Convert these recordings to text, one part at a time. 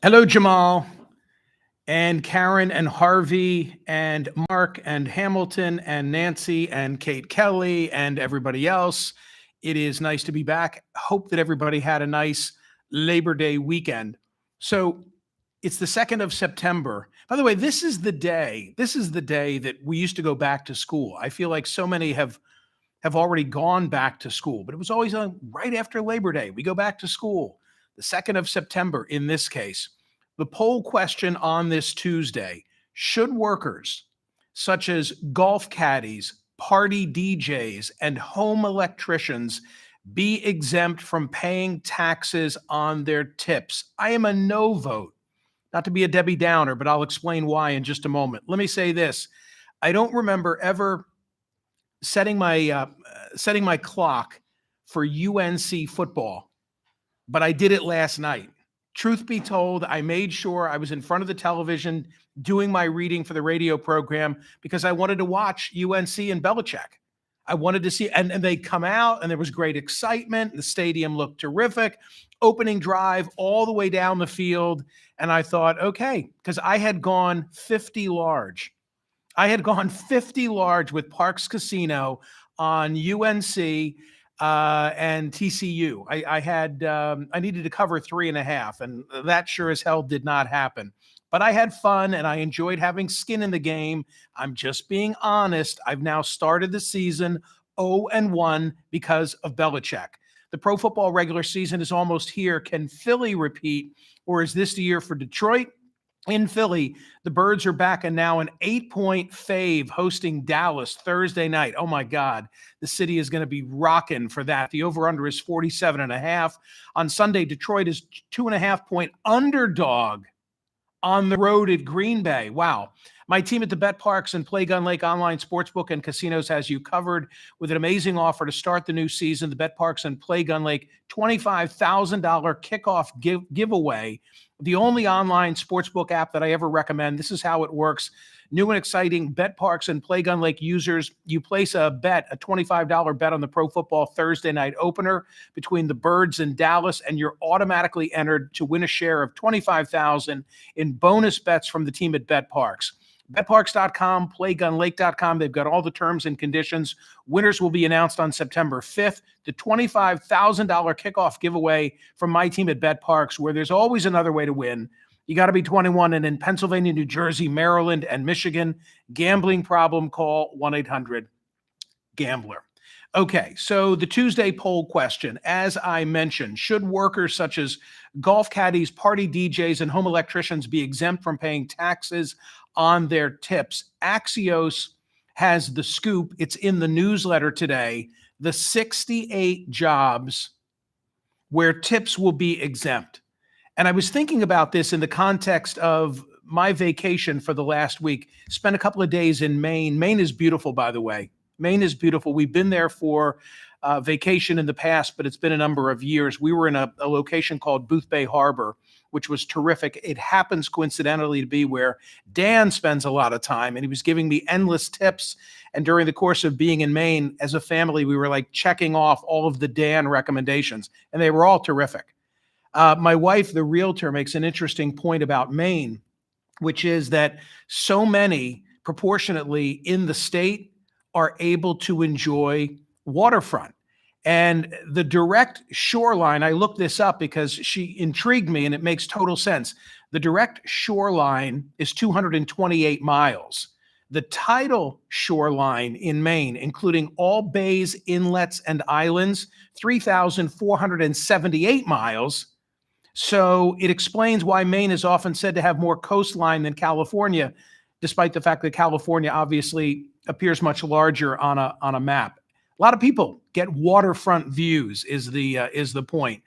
Hello, Jamal and Karen and Harvey and Mark and Hamilton and Nancy and Kate Kelly and everybody else. It is nice to be back. Hope that everybody had a nice Labor Day weekend. So it's the 2nd of September. By the way, this is the day. This is the day that we used to go back to school. I feel like so many have already gone back to school, but it was always right after Labor Day. We go back to school, the 2nd of September in this case. The poll question on this Tuesday: should workers such as golf caddies, party DJs, and home electricians be exempt from paying taxes on their tips? I am a no vote. Not to be a Debbie Downer, but I'll explain why in just a moment. Let me say this. I don't remember ever setting my clock for UNC football, but I did it last night. Truth be told, I made sure I was in front of the television doing my reading for the radio program because I wanted to watch UNC and Belichick. I wanted to see, and they come out, and there was great excitement. The stadium looked terrific. Opening drive all the way down the field, and I thought, okay, because I had gone 50 large. I had gone 50 large with Parks Casino on UNC and TCU. I needed to cover 3.5, and that sure as hell did not happen. But I had fun and I enjoyed having skin in the game. I'm just being honest. I've now started the season 0-1 because of Belichick. The pro football regular season is almost here. Can Philly repeat, or is this the year for Detroit? In Philly, the Birds are back and now an 8-point fave hosting Dallas Thursday night. Oh my God, the city is going to be rocking for that. The over-under is 47.5. On Sunday, Detroit is 2.5-point underdog on the road at Green Bay. Wow. My team at the Bet Parks and Play Gun Lake online sportsbook and casinos has you covered with an amazing offer to start the new season. The Bet Parks and Play Gun Lake $25,000 kickoff giveaway. The only online sportsbook app that I ever recommend. This is how it works. New and exciting. Bet Parks and Play Gun Lake users, you place a bet, a $25 bet on the Pro Football Thursday night opener between the Birds and Dallas, and you're automatically entered to win a share of $25,000 in bonus bets from the team at Bet Parks. BetParks.com, PlayGunLake.com. They've got all the terms and conditions. Winners will be announced on September 5th. The $25,000 kickoff giveaway from my team at Bet Parks, where there's always another way to win. You got to be 21 and in Pennsylvania, New Jersey, Maryland, and Michigan. Gambling problem, call 1-800-GAMBLER. Okay, so the Tuesday poll question, as I mentioned, should workers such as golf caddies, party DJs, and home electricians be exempt from paying taxes on their tips? Axios has the scoop. It's in the newsletter today. The 68 jobs where tips will be exempt. And I was thinking about this in the context of my vacation for the last week. Spent a couple of days in Maine. Maine is beautiful, by the way. Maine is beautiful. We've been there for vacation in the past, but it's been a number of years. We were in a location called Boothbay Harbor, which was terrific. It happens coincidentally to be where Dan spends a lot of time, and he was giving me endless tips. And during the course of being in Maine, as a family, we were like checking off all of the Dan recommendations, and they were all terrific. My wife, the realtor, makes an interesting point about Maine, which is that so many proportionately in the state are able to enjoy waterfront. And the direct shoreline, I looked this up because she intrigued me and it makes total sense. The direct shoreline is 228 miles. The tidal shoreline in Maine, including all bays, inlets, and islands, 3,478 miles. So it explains why Maine is often said to have more coastline than California, despite the fact that California obviously appears much larger on a map. A lot of people get waterfront views is the point.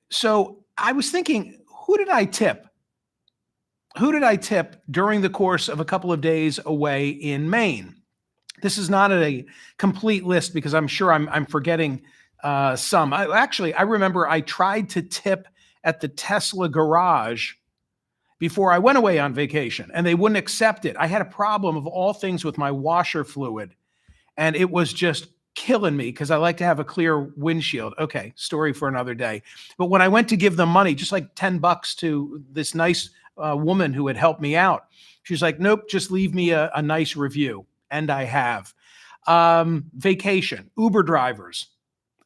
So I was thinking, who did I tip? Who did I tip during the course of a couple of days away in Maine? This is not a complete list because I'm sure I'm forgetting some. I remember I tried to tip at the Tesla garage before I went away on vacation, and they wouldn't accept it. I had a problem of all things with my washer fluid, and it was just killing me because I like to have a clear windshield. Okay, story for another day. But when I went to give them money, just like $10 to this nice woman who had helped me out, she's like, nope, just leave me a nice review. And I have. Vacation, Uber drivers,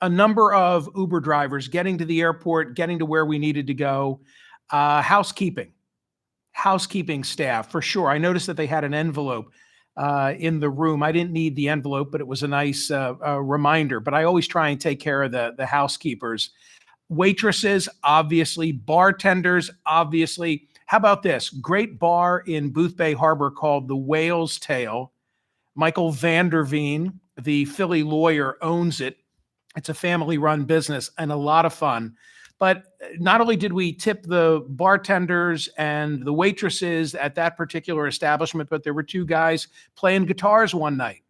a number of Uber drivers getting to the airport, getting to where we needed to go. Housekeeping staff, for sure. I noticed that they had an envelope in the room. I didn't need the envelope, but it was a nice reminder. But I always try and take care of the housekeepers. Waitresses, obviously. Bartenders, obviously. How about this? Great bar in Booth Bay Harbor called the Whale's Tail. Michael Vanderveen, the Philly lawyer, owns it. It's a family-run business and a lot of fun. But not only did we tip the bartenders and the waitresses at that particular establishment, but there were two guys playing guitars one night.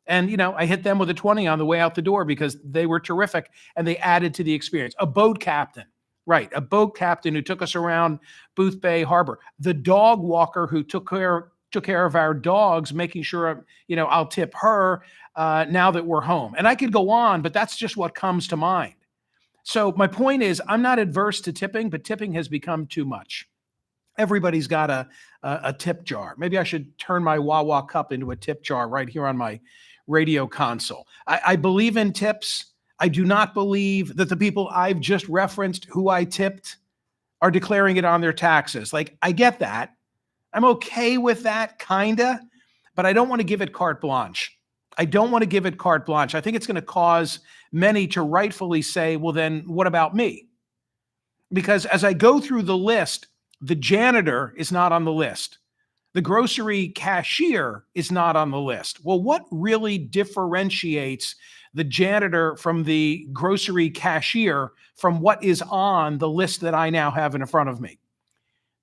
And, you know, I hit them with a 20 on the way out the door because they were terrific and they added to the experience. A boat captain, right? A boat captain who took us around Booth Bay Harbor. The dog walker who took care of our dogs, making sure, you know, I'll tip her now that we're home. And I could go on, but that's just what comes to mind. So my point is, I'm not adverse to tipping, but tipping has become too much. Everybody's got a tip jar. Maybe I should turn my Wawa cup into a tip jar right here on my radio console. I believe in tips. I do not believe that the people I've just referenced who I tipped are declaring it on their taxes. Like, I get that. I'm okay with that, kinda, but I don't want to give it carte blanche. I think it's going to cause many to rightfully say, well, then what about me? Because as I go through the list, the janitor is not on the list. The grocery cashier is not on the list. Well, what really differentiates the janitor from the grocery cashier from what is on the list that I now have in front of me?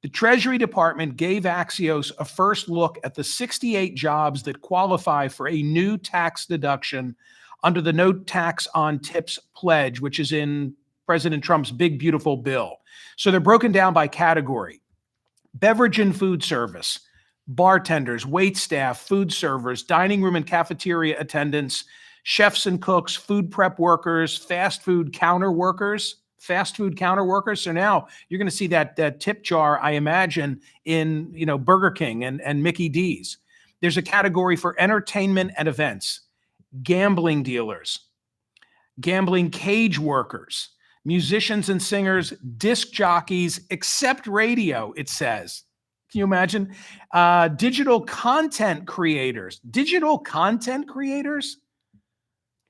The Treasury Department gave Axios a first look at the 68 jobs that qualify for a new tax deduction under the No Tax on Tips pledge, which is in President Trump's big, beautiful bill. So they're broken down by category: beverage and food service, bartenders, waitstaff, food servers, dining room and cafeteria attendants, chefs and cooks, food prep workers, fast food counter workers. So now you're going to see that tip jar, I imagine, in, you know, Burger King and Mickey D's. There's a category for entertainment and events, gambling dealers, gambling cage workers, musicians and singers, disc jockeys, except radio, it says. Can you imagine? Digital content creators.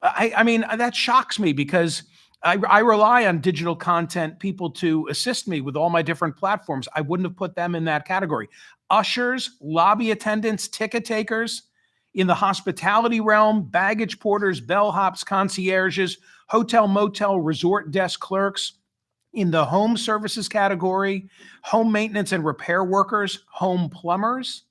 I mean, that shocks me because I rely on digital content people to assist me with all my different platforms. I wouldn't have put them in that category. Ushers, lobby attendants, ticket takers. In the hospitality realm, baggage porters, bellhops, concierges, hotel, motel, resort desk clerks. In the home services category, home maintenance and repair workers, home plumbers,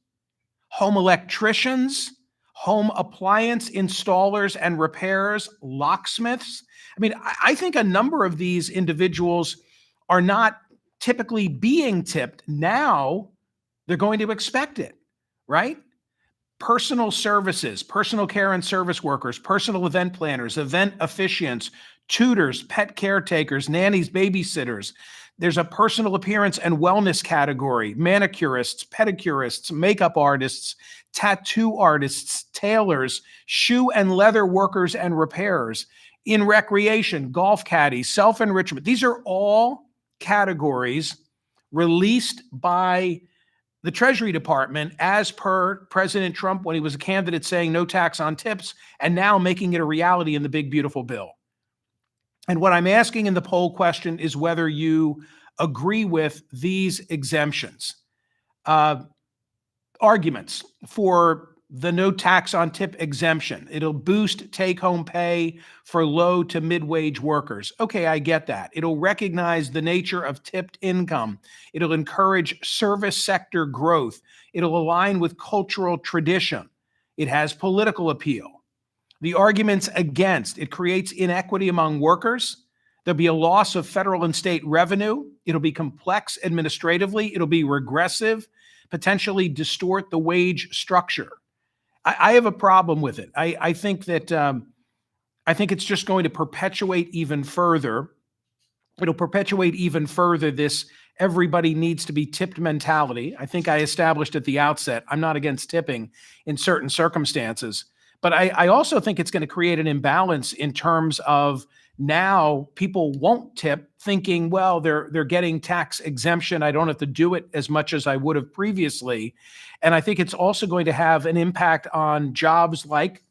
home electricians, home appliance installers and repairers, locksmiths. I mean, I think a number of these individuals are not typically being tipped. Now they're going to expect it, right? Personal services, personal care and service workers, personal event planners, event officiants, tutors, pet caretakers, nannies, babysitters. There's a personal appearance and wellness category: manicurists, pedicurists, makeup artists, tattoo artists, tailors, shoe and leather workers and repairers. In recreation, golf caddies, self-enrichment. These are all categories released by the Treasury Department as per President Trump when he was a candidate, saying no tax on tips, and now making it a reality in the big, beautiful bill. And what I'm asking in the poll question is whether you agree with these exemptions. Arguments for the no tax on tip exemption: it'll boost take-home pay for low to mid-wage workers. Okay, I get that. It'll recognize the nature of tipped income. It'll encourage service sector growth. It'll align with cultural tradition. It has political appeal. The arguments against: it creates inequity among workers. There'll be a loss of federal and state revenue. It'll be complex administratively. It'll be regressive, potentially distort the wage structure. I have a problem with it. I think that I think it's just going to perpetuate even further. It'll perpetuate even further this everybody needs to be tipped mentality. I think I established at the outset, I'm not against tipping in certain circumstances, but I also think it's going to create an imbalance in terms of now people won't tip thinking, well, they're getting tax exemption. I don't have to do it as much as I would have previously. And I think it's also going to have an impact on jobs like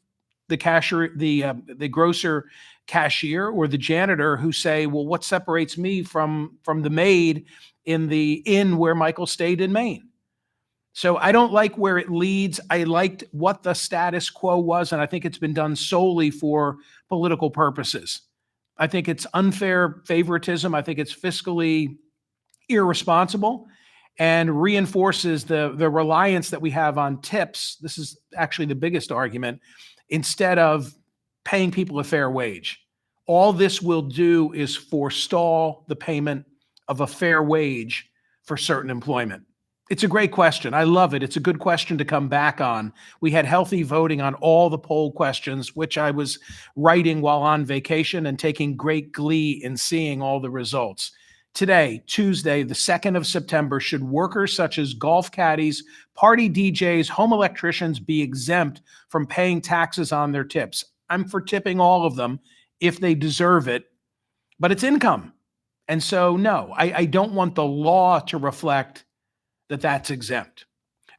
the cashier, the grocer cashier or the janitor who say, well, what separates me from the maid in the inn where Michael stayed in Maine? So I don't like where it leads. I liked what the status quo was, and I think it's been done solely for political purposes. I think it's unfair favoritism. I think it's fiscally irresponsible and reinforces the reliance that we have on tips. This is actually the biggest argument, instead of paying people a fair wage. All this will do is forestall the payment of a fair wage for certain employment. It's a great question. I love it. It's a good question to come back on. We had healthy voting on all the poll questions, which I was writing while on vacation and taking great glee in seeing all the results. Today, Tuesday, the 2nd of September, should workers such as golf caddies, party DJs, home electricians be exempt from paying taxes on their tips? I'm for tipping all of them if they deserve it, but it's income. And so, no, I don't want the law to reflect that that's exempt.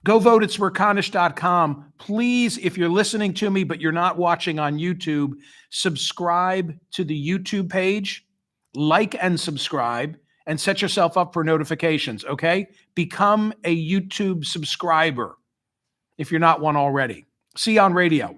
Go vote at Smerconish.com. Please, if you're listening to me but you're not watching on YouTube, subscribe to the YouTube page, like and subscribe, and set yourself up for notifications, okay? Become a YouTube subscriber if you're not one already. See you on radio.